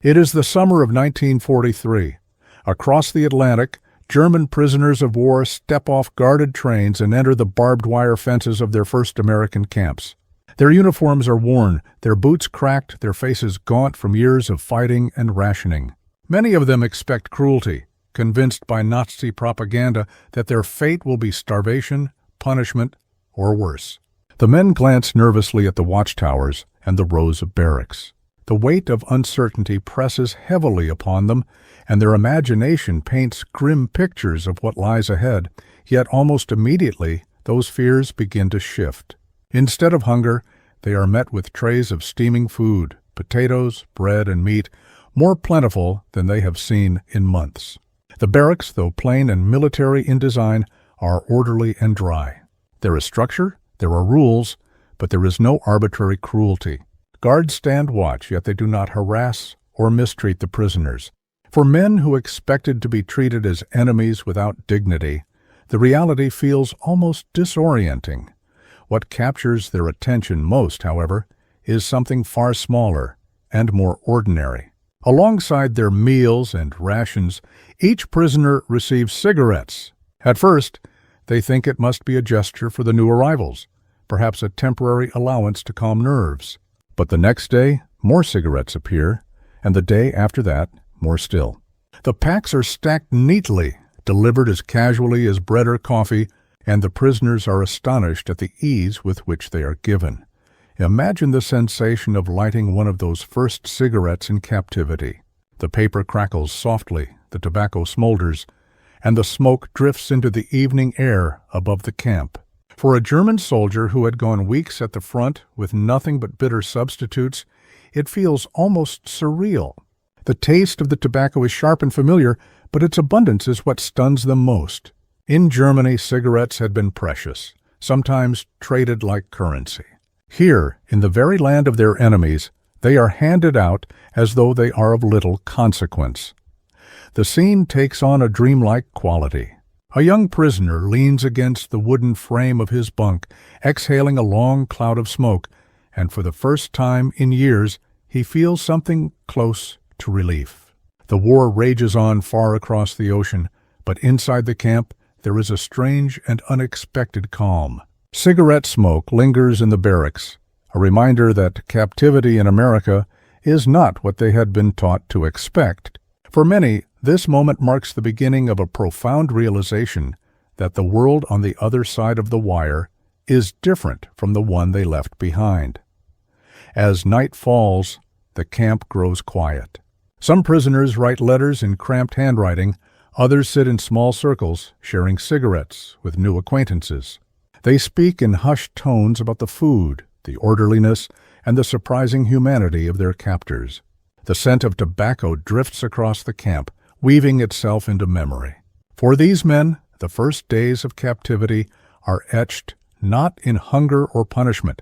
It is the summer of 1943. Across the Atlantic, German prisoners of war step off guarded trains and enter the barbed wire fences of their first American camps. Their uniforms are worn, their boots cracked, their faces gaunt from years of fighting and rationing. Many of them expect cruelty, convinced by Nazi propaganda that their fate will be starvation, punishment, or worse. The men glance nervously at the watchtowers and the rows of barracks. The weight of uncertainty presses heavily upon them, and their imagination paints grim pictures of what lies ahead, yet almost immediately those fears begin to shift. Instead of hunger, they are met with trays of steaming food, potatoes, bread, and meat, more plentiful than they have seen in months. The barracks, though plain and military in design, are orderly and dry. There is structure, there are rules, but there is no arbitrary cruelty. Guards stand watch, yet they do not harass or mistreat the prisoners. For men who expected to be treated as enemies without dignity, the reality feels almost disorienting. What captures their attention most, however, is something far smaller and more ordinary. Alongside their meals and rations, each prisoner receives cigarettes. At first, they think it must be a gesture for the new arrivals, perhaps a temporary allowance to calm nerves. But the next day, more cigarettes appear, and the day after that, more still. The packs are stacked neatly, delivered as casually as bread or coffee, and the prisoners are astonished at the ease with which they are given. Imagine the sensation of lighting one of those first cigarettes in captivity. The paper crackles softly, the tobacco smolders, and the smoke drifts into the evening air above the camp. For a German soldier who had gone weeks at the front with nothing but bitter substitutes, it feels almost surreal. The taste of the tobacco is sharp and familiar, but its abundance is what stuns them most. In Germany, cigarettes had been precious, sometimes traded like currency. Here, in the very land of their enemies, they are handed out as though they are of little consequence. The scene takes on a dreamlike quality. A young prisoner leans against the wooden frame of his bunk, exhaling a long cloud of smoke, and for the first time in years, he feels something close to relief. The war rages on far across the ocean, but inside the camp, there is a strange and unexpected calm. Cigarette smoke lingers in the barracks, a reminder that captivity in America is not what they had been taught to expect. For many, this moment marks the beginning of a profound realization that the world on the other side of the wire is different from the one they left behind. As night falls, the camp grows quiet. Some prisoners write letters in cramped handwriting, others sit in small circles, sharing cigarettes with new acquaintances. They speak in hushed tones about the food, the orderliness, and the surprising humanity of their captors. The scent of tobacco drifts across the camp, weaving itself into memory. For these men, the first days of captivity are etched not in hunger or punishment,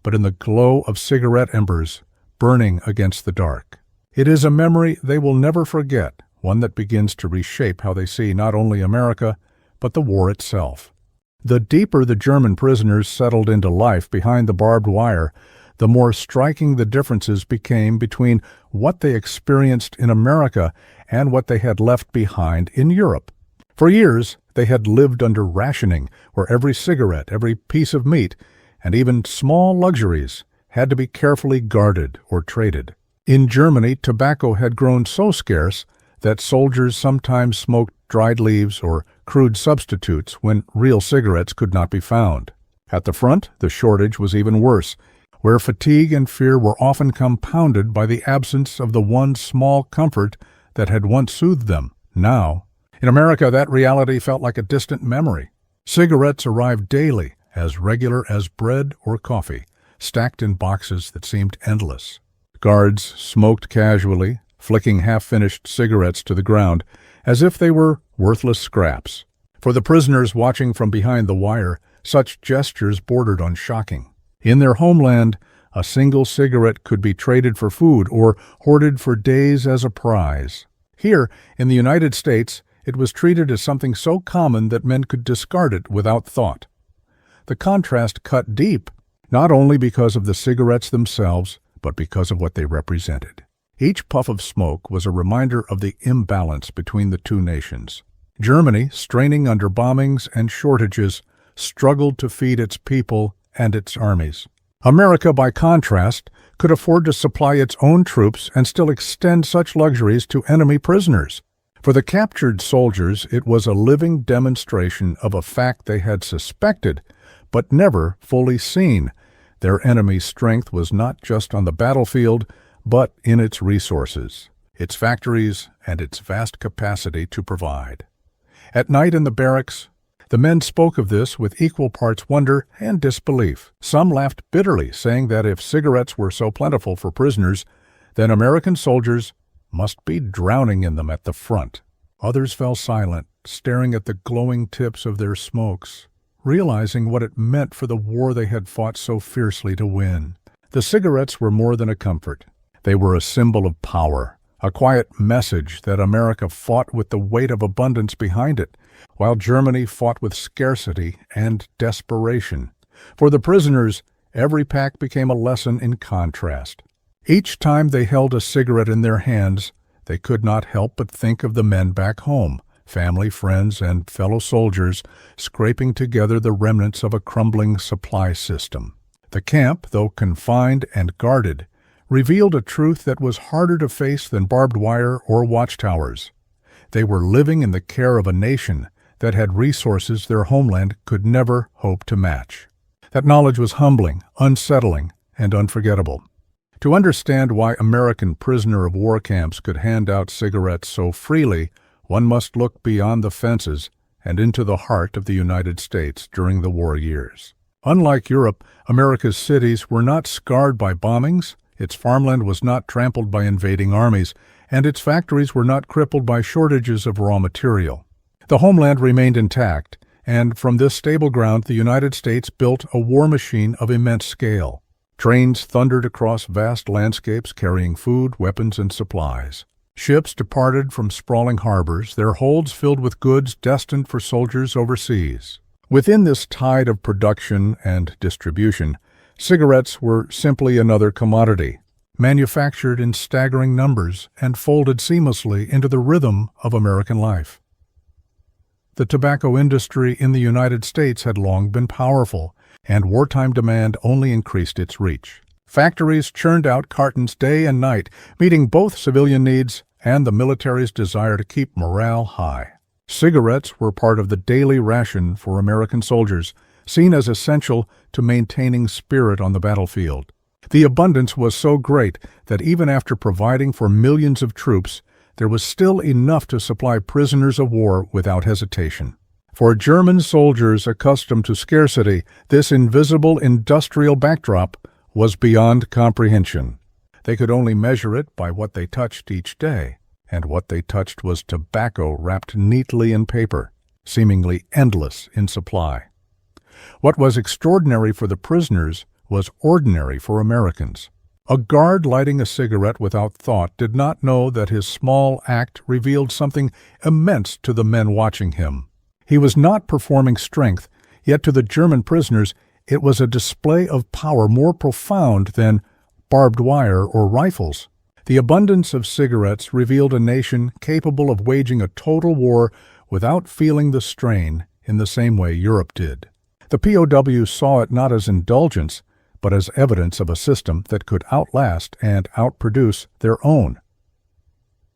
but in the glow of cigarette embers burning against the dark. It is a memory they will never forget, one that begins to reshape how they see not only America, but the war itself. The deeper the German prisoners settled into life behind the barbed wire, the more striking the differences became between what they experienced in America and what they had left behind in Europe. For years, they had lived under rationing, where every cigarette, every piece of meat, and even small luxuries had to be carefully guarded or traded. In Germany, tobacco had grown so scarce that soldiers sometimes smoked dried leaves or crude substitutes when real cigarettes could not be found. At the front, the shortage was even worse, where fatigue and fear were often compounded by the absence of the one small comfort that had once soothed them. Now, in America, that reality felt like a distant memory. Cigarettes arrived daily, as regular as bread or coffee, stacked in boxes that seemed endless. Guards smoked casually, flicking half-finished cigarettes to the ground, as if they were worthless scraps. For the prisoners watching from behind the wire, such gestures bordered on shocking. In their homeland, a single cigarette could be traded for food or hoarded for days as a prize. Here, in the United States, it was treated as something so common that men could discard it without thought. The contrast cut deep, not only because of the cigarettes themselves, but because of what they represented. Each puff of smoke was a reminder of the imbalance between the two nations. Germany, straining under bombings and shortages, struggled to feed its people and its armies. America, by contrast, could afford to supply its own troops and still extend such luxuries to enemy prisoners. For the captured soldiers, it was a living demonstration of a fact they had suspected, but never fully seen. Their enemy's strength was not just on the battlefield, but in its resources, its factories, and its vast capacity to provide. At night in the barracks, the men spoke of this with equal parts wonder and disbelief. Some laughed bitterly, saying that if cigarettes were so plentiful for prisoners, then American soldiers must be drowning in them at the front. Others fell silent, staring at the glowing tips of their smokes, realizing what it meant for the war they had fought so fiercely to win. The cigarettes were more than a comfort. They were a symbol of power, a quiet message that America fought with the weight of abundance behind it, while Germany fought with scarcity and desperation. For the prisoners, every pack became a lesson in contrast. Each time they held a cigarette in their hands, they could not help but think of the men back home, family, friends, and fellow soldiers, scraping together the remnants of a crumbling supply system. The camp, though confined and guarded, revealed a truth that was harder to face than barbed wire or watchtowers. They were living in the care of a nation that had resources their homeland could never hope to match. That knowledge was humbling, unsettling, and unforgettable. To understand why American prisoner of war camps could hand out cigarettes so freely, one must look beyond the fences and into the heart of the United States during the war years. Unlike Europe, America's cities were not scarred by bombings, its farmland was not trampled by invading armies, and its factories were not crippled by shortages of raw material. The homeland remained intact, and from this stable ground the United States built a war machine of immense scale. Trains thundered across vast landscapes carrying food, weapons, and supplies. Ships departed from sprawling harbors, their holds filled with goods destined for soldiers overseas. Within this tide of production and distribution, cigarettes were simply another commodity, manufactured in staggering numbers and folded seamlessly into the rhythm of American life. The tobacco industry in the United States had long been powerful, and wartime demand only increased its reach. Factories churned out cartons day and night, meeting both civilian needs and the military's desire to keep morale high. Cigarettes were part of the daily ration for American soldiers, seen as essential to maintaining spirit on the battlefield. The abundance was so great that even after providing for millions of troops, there was still enough to supply prisoners of war without hesitation. For German soldiers accustomed to scarcity, this invisible industrial backdrop was beyond comprehension. They could only measure it by what they touched each day, and what they touched was tobacco wrapped neatly in paper, seemingly endless in supply. What was extraordinary for the prisoners was ordinary for Americans. A guard lighting a cigarette without thought did not know that his small act revealed something immense to the men watching him. He was not performing strength, yet to the German prisoners it was a display of power more profound than barbed wire or rifles. The abundance of cigarettes revealed a nation capable of waging a total war without feeling the strain in the same way Europe did. The POWs saw it not as indulgence, but as evidence of a system that could outlast and outproduce their own.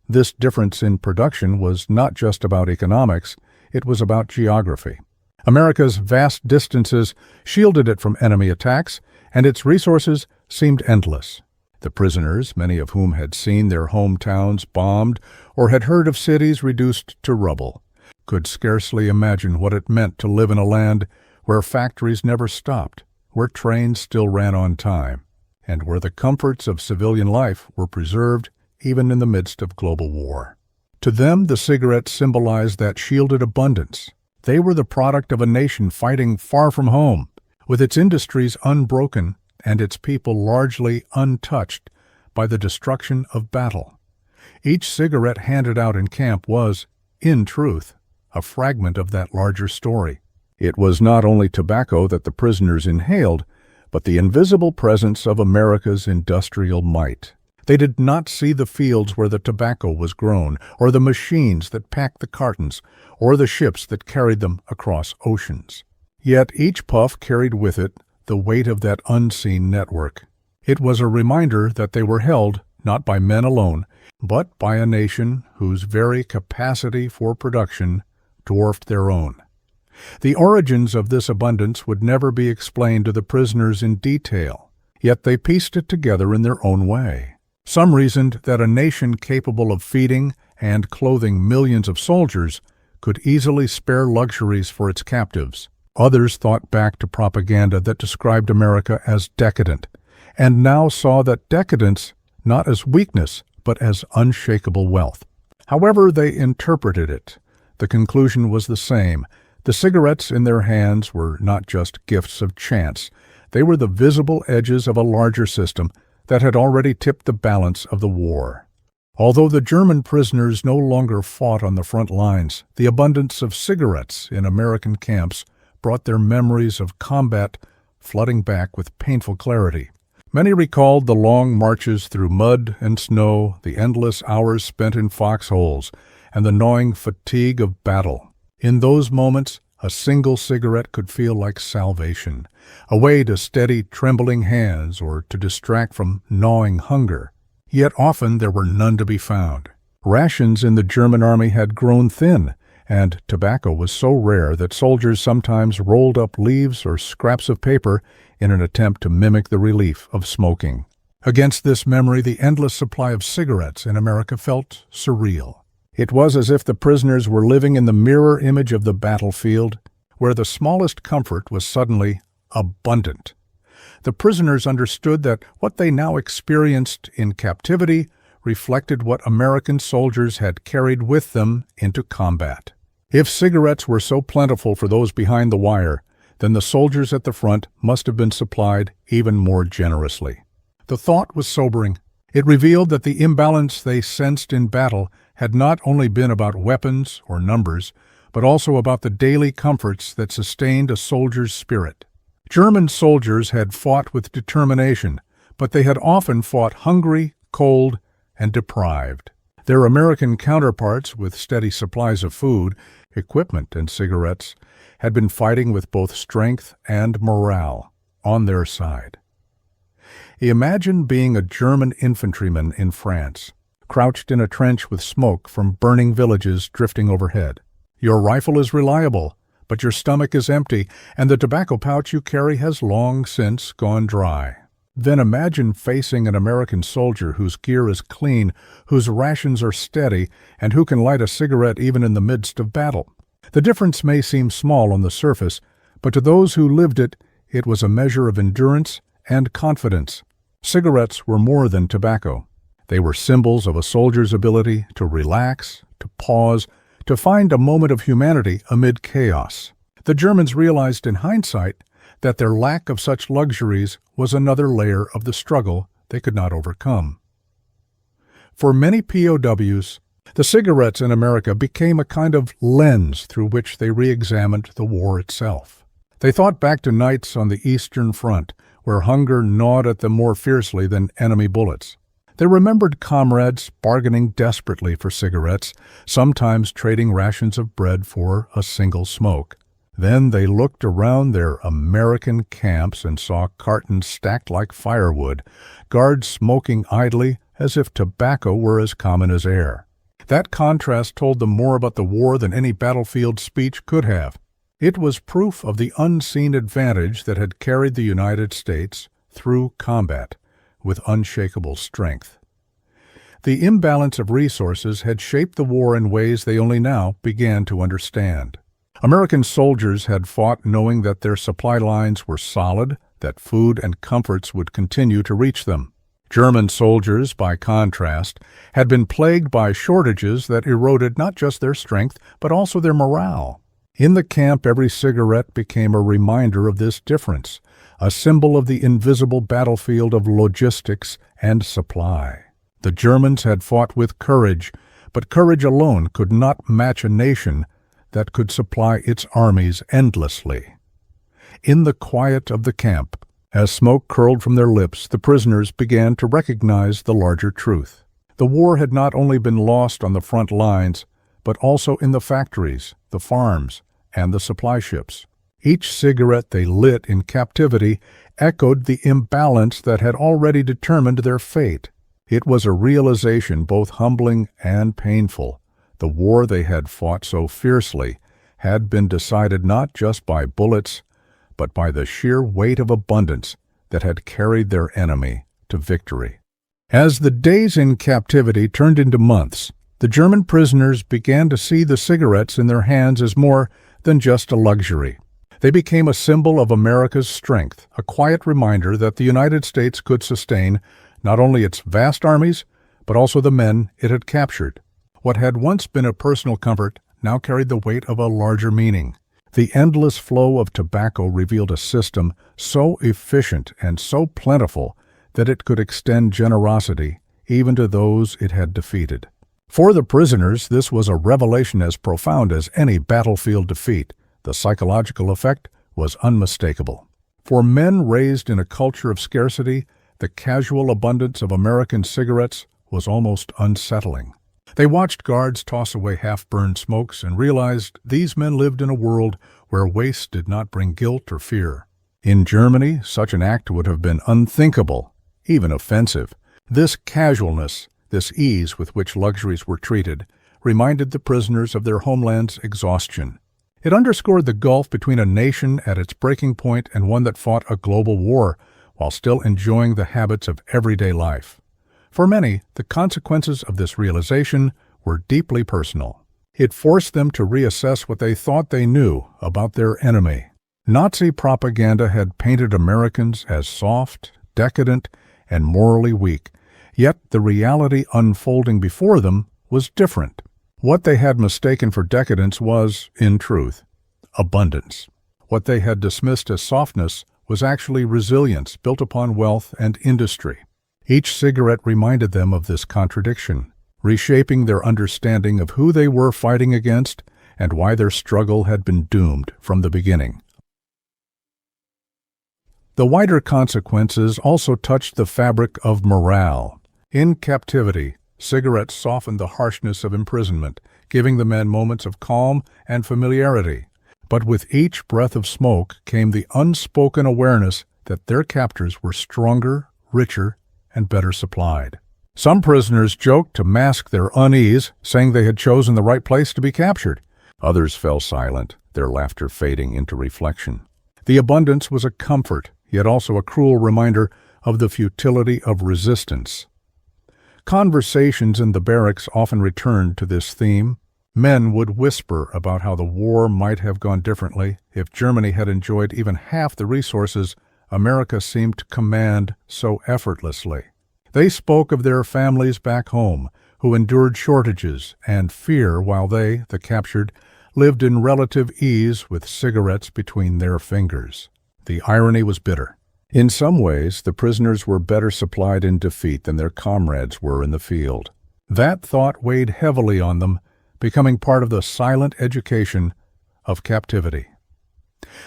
This difference in production was not just about economics, it was about geography. America's vast distances shielded it from enemy attacks, and its resources seemed endless. The prisoners, many of whom had seen their hometowns bombed or had heard of cities reduced to rubble, could scarcely imagine what it meant to live in a land where factories never stopped, where trains still ran on time, and where the comforts of civilian life were preserved even in the midst of global war. To them, the cigarettes symbolized that shielded abundance. They were the product of a nation fighting far from home, with its industries unbroken and its people largely untouched by the destruction of battle. Each cigarette handed out in camp was, in truth, a fragment of that larger story. It was not only tobacco that the prisoners inhaled, but the invisible presence of America's industrial might. They did not see the fields where the tobacco was grown, or the machines that packed the cartons, or the ships that carried them across oceans. Yet each puff carried with it the weight of that unseen network. It was a reminder that they were held not by men alone, but by a nation whose very capacity for production dwarfed their own. The origins of this abundance would never be explained to the prisoners in detail, yet they pieced it together in their own way. Some reasoned that a nation capable of feeding and clothing millions of soldiers could easily spare luxuries for its captives. Others thought back to propaganda that described America as decadent, and now saw that decadence not as weakness, but as unshakable wealth. However they interpreted it, the conclusion was the same. The cigarettes in their hands were not just gifts of chance. They were the visible edges of a larger system that had already tipped the balance of the war. Although the German prisoners no longer fought on the front lines, the abundance of cigarettes in American camps brought their memories of combat flooding back with painful clarity. Many recalled the long marches through mud and snow, the endless hours spent in foxholes, and the gnawing fatigue of battle. In those moments, a single cigarette could feel like salvation, a way to steady trembling hands or to distract from gnawing hunger. Yet often there were none to be found. Rations in the German army had grown thin, and tobacco was so rare that soldiers sometimes rolled up leaves or scraps of paper in an attempt to mimic the relief of smoking. Against this memory, the endless supply of cigarettes in America felt surreal. It was as if the prisoners were living in the mirror image of the battlefield, where the smallest comfort was suddenly abundant. The prisoners understood that what they now experienced in captivity reflected what American soldiers had carried with them into combat. If cigarettes were so plentiful for those behind the wire, then the soldiers at the front must have been supplied even more generously. The thought was sobering. It revealed that the imbalance they sensed in battle had not only been about weapons or numbers, but also about the daily comforts that sustained a soldier's spirit. German soldiers had fought with determination, but they had often fought hungry, cold, and deprived. Their American counterparts, with steady supplies of food, equipment, and cigarettes, had been fighting with both strength and morale on their side. Imagine being a German infantryman in France, crouched in a trench with smoke from burning villages drifting overhead. Your rifle is reliable, but your stomach is empty, and the tobacco pouch you carry has long since gone dry. Then imagine facing an American soldier whose gear is clean, whose rations are steady, and who can light a cigarette even in the midst of battle. The difference may seem small on the surface, but to those who lived it, it was a measure of endurance and confidence. Cigarettes were more than tobacco. They were symbols of a soldier's ability to relax, to pause, to find a moment of humanity amid chaos. The Germans realized in hindsight that their lack of such luxuries was another layer of the struggle they could not overcome. For many POWs, the cigarettes in America became a kind of lens through which they re-examined the war itself. They thought back to nights on the Eastern Front, where hunger gnawed at them more fiercely than enemy bullets. They remembered comrades bargaining desperately for cigarettes, sometimes trading rations of bread for a single smoke. Then they looked around their American camps and saw cartons stacked like firewood, guards smoking idly as if tobacco were as common as air. That contrast told them more about the war than any battlefield speech could have. It was proof of the unseen advantage that had carried the United States through combat with unshakable strength. The imbalance of resources had shaped the war in ways they only now began to understand. American soldiers had fought knowing that their supply lines were solid, that food and comforts would continue to reach them. German soldiers, by contrast, had been plagued by shortages that eroded not just their strength, but also their morale. In the camp, every cigarette became a reminder of this difference, a symbol of the invisible battlefield of logistics and supply. The Germans had fought with courage, but courage alone could not match a nation that could supply its armies endlessly. In the quiet of the camp, As smoke curled from their lips, the prisoners began to recognize the larger truth. The war had not only been lost on the front lines, but also in the factories, the farms, and the supply ships. Each cigarette they lit in captivity echoed the imbalance that had already determined their fate. It was a realization both humbling and painful. The war they had fought so fiercely had been decided not just by bullets, but by the sheer weight of abundance that had carried their enemy to victory. As the days in captivity turned into months, the German prisoners began to see the cigarettes in their hands as more than just a luxury. They became a symbol of America's strength, a quiet reminder that the United States could sustain not only its vast armies, but also the men it had captured. What had once been a personal comfort now carried the weight of a larger meaning. The endless flow of tobacco revealed a system so efficient and so plentiful that it could extend generosity even to those it had defeated. For the prisoners, this was a revelation as profound as any battlefield defeat. The psychological effect was unmistakable. For men raised in a culture of scarcity, the casual abundance of American cigarettes was almost unsettling. They watched guards toss away half-burned smokes and realized these men lived in a world where waste did not bring guilt or fear. In Germany, such an act would have been unthinkable, even offensive. This casualness, this ease with which luxuries were treated, reminded the prisoners of their homeland's exhaustion. It underscored the gulf between a nation at its breaking point and one that fought a global war while still enjoying the habits of everyday life. For many, the consequences of this realization were deeply personal. It forced them to reassess what they thought they knew about their enemy. Nazi propaganda had painted Americans as soft, decadent, and morally weak, yet the reality unfolding before them was different. What they had mistaken for decadence was, in truth, abundance. What they had dismissed as softness was actually resilience built upon wealth and industry. Each cigarette reminded them of this contradiction, reshaping their understanding of who they were fighting against and why their struggle had been doomed from the beginning. The wider consequences also touched the fabric of morale. In captivity, cigarettes softened the harshness of imprisonment, giving the men moments of calm and familiarity. But with each breath of smoke came the unspoken awareness that their captors were stronger, richer, and better supplied. Some prisoners joked to mask their unease, saying they had chosen the right place to be captured. Others fell silent, their laughter fading into reflection. The abundance was a comfort, yet also a cruel reminder of the futility of resistance. Conversations in the barracks often returned to this theme. Men would whisper about how the war might have gone differently if Germany had enjoyed even half the resources America seemed to command so effortlessly. They spoke of their families back home, who endured shortages and fear while they, the captured, lived in relative ease with cigarettes between their fingers. The irony was bitter. In some ways, the prisoners were better supplied in defeat than their comrades were in the field. That thought weighed heavily on them, becoming part of the silent education of captivity.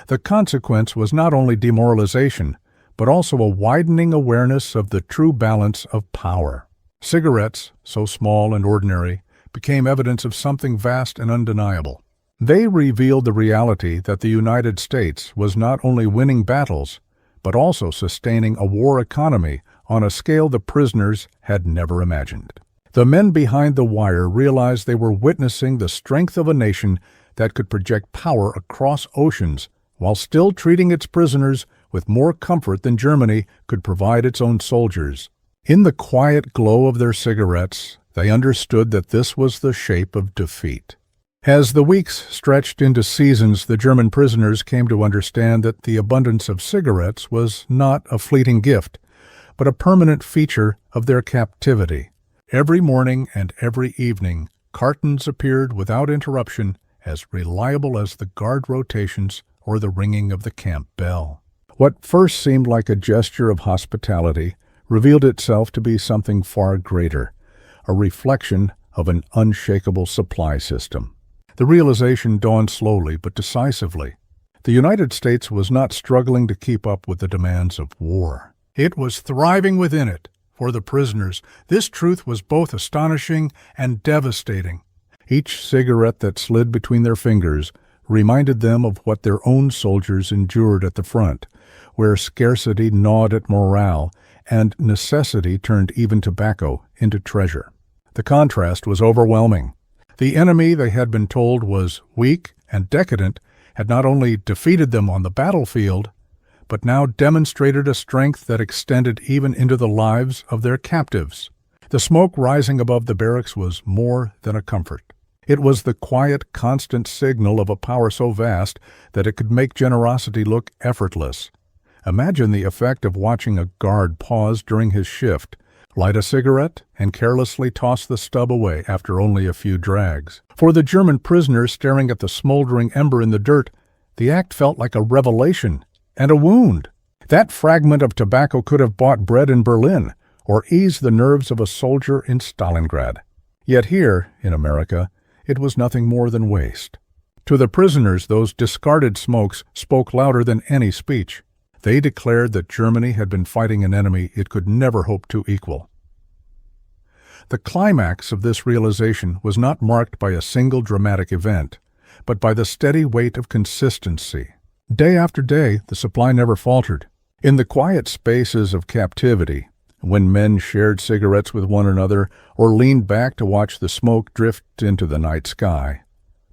The consequence was not only demoralization, but also a widening awareness of the true balance of power. Cigarettes, so small and ordinary, became evidence of something vast and undeniable. They revealed the reality that the United States was not only winning battles, but also sustaining a war economy on a scale the prisoners had never imagined. The men behind the wire realized they were witnessing the strength of a nation that could project power across oceans while still treating its prisoners with more comfort than Germany could provide its own soldiers. In the quiet glow of their cigarettes, they understood that this was the shape of defeat. As the weeks stretched into seasons, the German prisoners came to understand that the abundance of cigarettes was not a fleeting gift, but a permanent feature of their captivity. Every morning and every evening, cartons appeared without interruption, as reliable as the guard rotations or the ringing of the camp bell. What first seemed like a gesture of hospitality revealed itself to be something far greater, a reflection of an unshakable supply system. The realization dawned slowly but decisively. The United States was not struggling to keep up with the demands of war. It was thriving within it. For the prisoners, this truth was both astonishing and devastating. Each cigarette that slid between their fingers reminded them of what their own soldiers endured at the front, where scarcity gnawed at morale and necessity turned even tobacco into treasure. The contrast was overwhelming. The enemy, they had been told, was weak and decadent, had not only defeated them on the battlefield, but now demonstrated a strength that extended even into the lives of their captives. The smoke rising above the barracks was more than a comfort. It was the quiet, constant signal of a power so vast that it could make generosity look effortless. Imagine the effect of watching a guard pause during his shift, light a cigarette, and carelessly toss the stub away after only a few drags. For the German prisoner staring at the smoldering ember in the dirt, the act felt like a revelation and a wound. That fragment of tobacco could have bought bread in Berlin or eased the nerves of a soldier in Stalingrad. Yet here, in America, it was nothing more than waste. To the prisoners, those discarded smokes spoke louder than any speech. They declared that Germany had been fighting an enemy it could never hope to equal. The climax of this realization was not marked by a single dramatic event, but by the steady weight of consistency. Day after day, the supply never faltered. In the quiet spaces of captivity, when men shared cigarettes with one another or leaned back to watch the smoke drift into the night sky,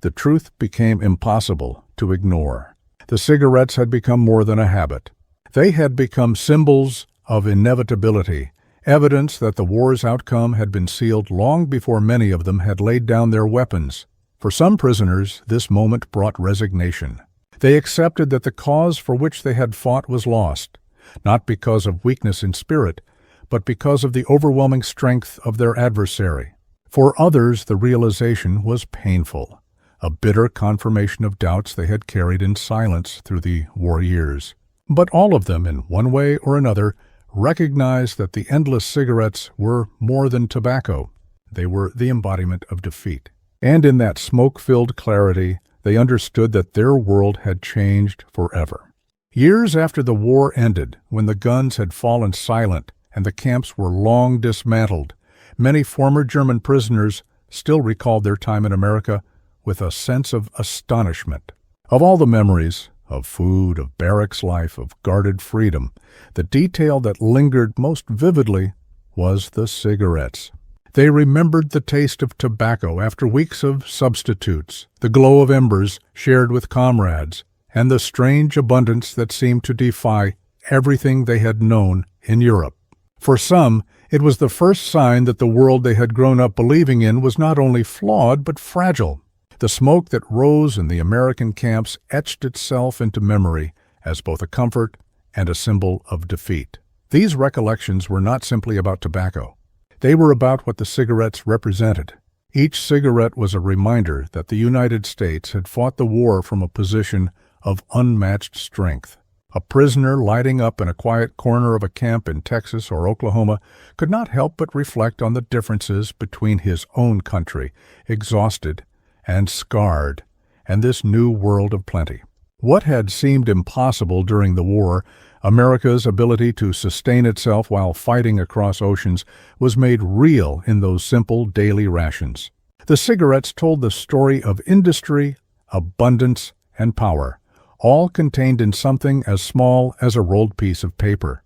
the truth became impossible to ignore. The cigarettes had become more than a habit. They had become symbols of inevitability, evidence that the war's outcome had been sealed long before many of them had laid down their weapons. For some prisoners, this moment brought resignation. They accepted that the cause for which they had fought was lost, not because of weakness in spirit, but because of the overwhelming strength of their adversary. For others, the realization was painful, a bitter confirmation of doubts they had carried in silence through the war years. But all of them, in one way or another, recognized that the endless cigarettes were more than tobacco. They were the embodiment of defeat. And in that smoke-filled clarity, they understood that their world had changed forever. Years after the war ended, when the guns had fallen silent and the camps were long dismantled, many former German prisoners still recalled their time in America with a sense of astonishment. Of all the memories, of food, of barracks life, of guarded freedom, the detail that lingered most vividly was the cigarettes. They remembered the taste of tobacco after weeks of substitutes, the glow of embers shared with comrades, and the strange abundance that seemed to defy everything they had known in Europe. For some, it was the first sign that the world they had grown up believing in was not only flawed but fragile. The smoke that rose in the American camps etched itself into memory as both a comfort and a symbol of defeat. These recollections were not simply about tobacco. They were about what the cigarettes represented. Each cigarette was a reminder that the United States had fought the war from a position of unmatched strength. A prisoner lighting up in a quiet corner of a camp in Texas or Oklahoma could not help but reflect on the differences between his own country, exhausted and scarred, and this new world of plenty. What had seemed impossible during the war, America's ability to sustain itself while fighting across oceans, was made real in those simple daily rations. The cigarettes told the story of industry, abundance, and power, all contained in something as small as a rolled piece of paper.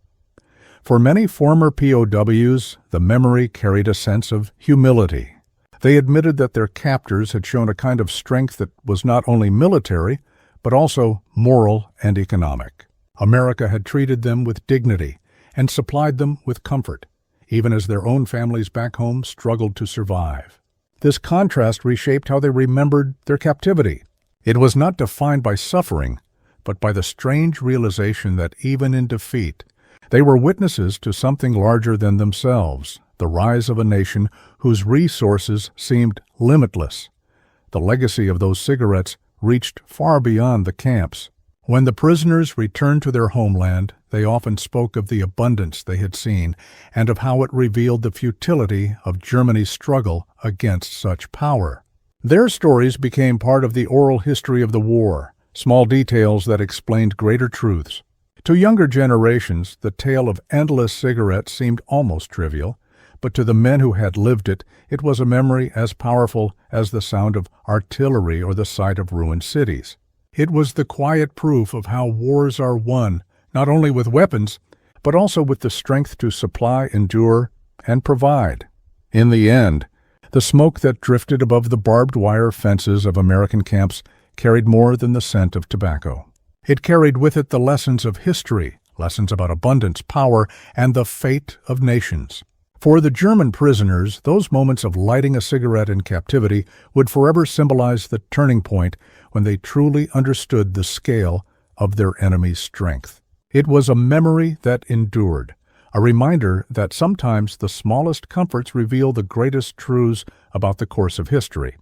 For many former POWs, the memory carried a sense of humility. They admitted that their captors had shown a kind of strength that was not only military, but also moral and economic. America had treated them with dignity and supplied them with comfort, even as their own families back home struggled to survive. This contrast reshaped how they remembered their captivity. It was not defined by suffering, but by the strange realization that even in defeat, they were witnesses to something larger than themselves, the rise of a nation whose resources seemed limitless. The legacy of those cigarettes reached far beyond the camps. When the prisoners returned to their homeland, they often spoke of the abundance they had seen and of how it revealed the futility of Germany's struggle against such power. Their stories became part of the oral history of the war, small details that explained greater truths. To younger generations, the tale of endless cigarettes seemed almost trivial, but to the men who had lived it, it was a memory as powerful as the sound of artillery or the sight of ruined cities. It was the quiet proof of how wars are won, not only with weapons, but also with the strength to supply, endure, and provide. In the end, the smoke that drifted above the barbed wire fences of American camps carried more than the scent of tobacco. It carried with it the lessons of history, lessons about abundance, power, and the fate of nations. For the German prisoners, those moments of lighting a cigarette in captivity would forever symbolize the turning point when they truly understood the scale of their enemy's strength. It was a memory that endured, a reminder that sometimes the smallest comforts reveal the greatest truths about the course of history.